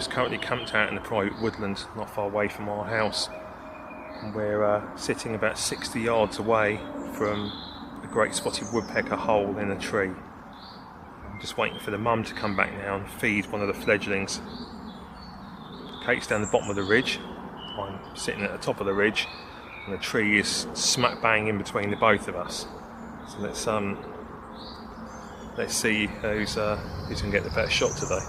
just currently camped out in the private woodland not far away from our house, and we're sitting about 60 yards away from a great spotted woodpecker hole in a tree. I'm just waiting for the mum to come back now and feed one of the fledglings. Kate's down the bottom of the ridge, I'm sitting at the top of the ridge, and the tree is smack bang in between the both of us. So let's see who's going to get the better shot today.